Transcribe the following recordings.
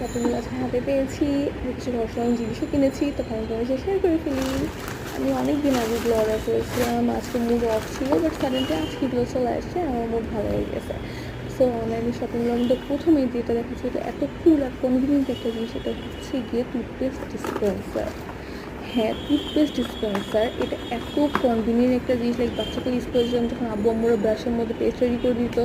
শপিংগুলো আজকে হাতে পেয়েছি, কিছু অসাধারণ জিনিসও কিনেছি, তো ভালো করে শেয়ার করে ফেলি। আমি অনেক দিন আগে এগুলো অর্ডার করেছিলাম, আজকে মুড অফ ছিল, বাট সাডেনলি আজকে এগুলো চলে আসছে, আমার মুড ভালো হয়ে গেছে। সো অনলাইনে শপিংগুলোর মধ্যে প্রথমেই যেটা দেখাচ্ছে এটা এত কুল আর কনভিনিয়েন্ট একটা জিনিস, এটা হচ্ছে গিয়ে টুথপেস্ট ডিসপেন্সার। হ্যাঁ, টুথপেস্ট ডিসপেন্সার, এটা এত কনভিনিয়েন্ট একটা জিনিস, লাইক বাচ্চাকে ইউজ করেছিলাম যখন আব্বু আম্মুরা ব্রাশের মধ্যে পেস্ট রেডি করে দিত,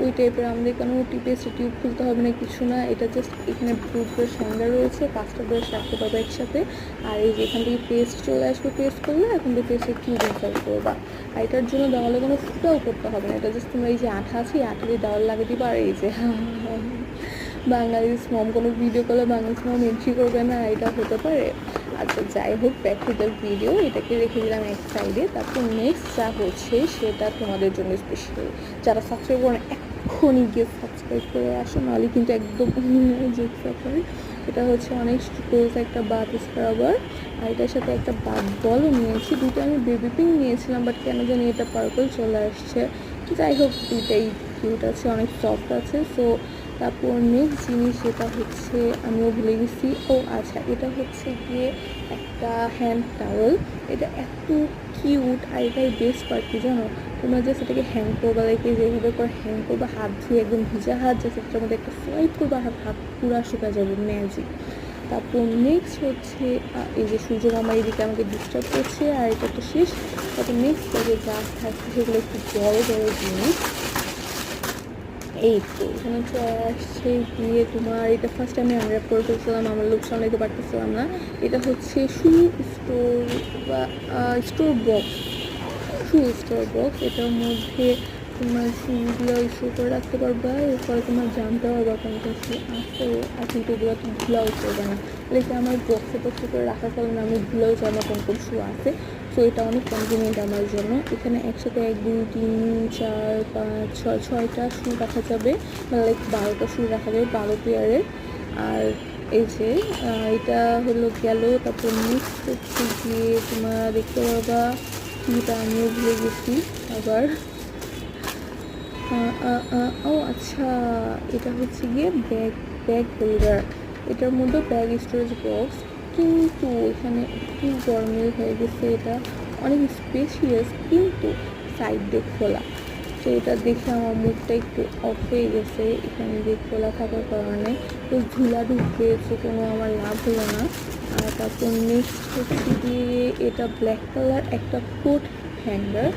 ওই টাইপের। আমাদের কোনো পেস্টের টিউব খুলতে হবে না, কিছু না, এটা জাস্ট এখানে টুথব্রাশ হ্যান্ডার রয়েছে, 5টা ব্রাশ রাখতে পারবে একসাথে। আর এই যে এখান থেকে পেস্ট চলে আসবে, পেস্ট করলে এখন থেকে পেস্টের টিউব ইনসার্ট করবা। আর এটার জন্য দেওয়ালে কোনো ফুটাও করতে হবে না, এটা জাস্ট তোমরা এই যে আঠা আছে, এই আঠা দিয়ে দেওয়াল লাগিয়ে দিবা। আর এই যে বাঙালিস মম কোনো ভিডিও করলে বাঙালিস মম এন্ট্রি করবে না, এটা হতে পারে। আচ্ছা যাই হোক, ব্যাক টু দ্য ভিডিও, এটাকে রেখে দিলাম এক সাইডে। তারপর নেক্সট যা হচ্ছে সেটা তোমাদের জন্য স্পেশাল। যারা সাবস্ক্রাইব করেন এক্ষুনি গিয়ে সাবস্ক্রাইব করে আসো, নাহলে কিন্তু একদম জোক সাফার। এটা হচ্ছে অনেক ক্লোজ একটা বাথ স্ক্রাবার, আর এটার সাথে একটা বাথ বলও নিয়েছি। দুটো আমি বেবি পিঙ্ক নিয়েছিলাম, বাট কেন জানি এটা পার্পল চলে আসছে। যাই হোক, দুইটাই কিউট আছে, অনেক সফট আছে। সো তারপর নেক্সট জিনিস যেটা হচ্ছে, আমিও ভুলে গেছি, ও আচ্ছা, এটা হচ্ছে গিয়ে একটা হ্যান্ড টাওয়েল। এটা এত কিউট, আর এটাই বেস্ট পার্ট কি জানো, তোমরা জাস্ট এটাকে হ্যাং করবা, লাইক যেভাবে করে হ্যাং করবা, হাত ধুয়ে একদম ভিজা হাত, জাস্ট এটার মধ্যে একটা সোয়াইপ করবা, হাত পুরা শুকা যাবে, ম্যাজিক। তারপর নেক্সট হচ্ছে এই যে সূর্য মামা এদিকে আমাকে ডিস্টার্ব করছে, আর এটা তো শেষ। তারপর নেক্সট ব্যাগে যা থাকছে সেগুলো একটু বড় বড় জিনিস। এই তো এখানে চলে আসছে গিয়ে তোমার, এটা ফার্স্ট আমি আনর্যাপ করে ফেলছিলাম, আমার লোক সামলাইতে পারতেছিলাম না। এটা হচ্ছে শু স্টোর বা স্টোর বক্স, শু স্টোর বক্স। এটার মধ্যে তোমার শুগুলো শো করে রাখতে পারবা, এরপরে তোমার জানতে পারবা কোন কোন শু আছে, আর কিন্তু এগুলো তো ধুলাও করবে না, লাইক আমার বক্সে বক্সে করে রাখার কারণে আমি ভুলেও যাবো কোন কোন শু আছে। সো এটা অনেক কনভিনিয়েন্ট আমার জন্য। এখানে একসাথে 1 2 3 4 5 6 6টা শু রাখা যাবে, মানে লাইক 12টা শু রাখা যাবে, 12 পেয়ারের। আর এই যে এটা হলো গেল। তারপর নেক্সট হচ্ছে গিয়ে তোমরা দেখতে পারবা, এটা আমিও ভুলে গেছি আবার। ও আচ্ছা, এটা হচ্ছে গিয়ে ব্যাগ হোল্ডার। এটার মধ্যে ব্যাগ স্টোরেজ বক্স, কিন্তু এখানে একটু গরমিল হয়ে গেছে, এটা অনেক স্পেশিয়াস কিন্তু সাইড দিয়ে খোলা। তো এটা দেখে আমার মুডটা একটু অফ হয়ে গেছে, এখানে দিয়ে খোলা থাকার কারণে। তো ঝুলা ঢুকবে, তো কোনো আমার লাভ হলো না। আর তারপর নেক্সট হচ্ছে গিয়ে এটা ব্ল্যাক কালার একটা কোট হ্যাঙ্গার।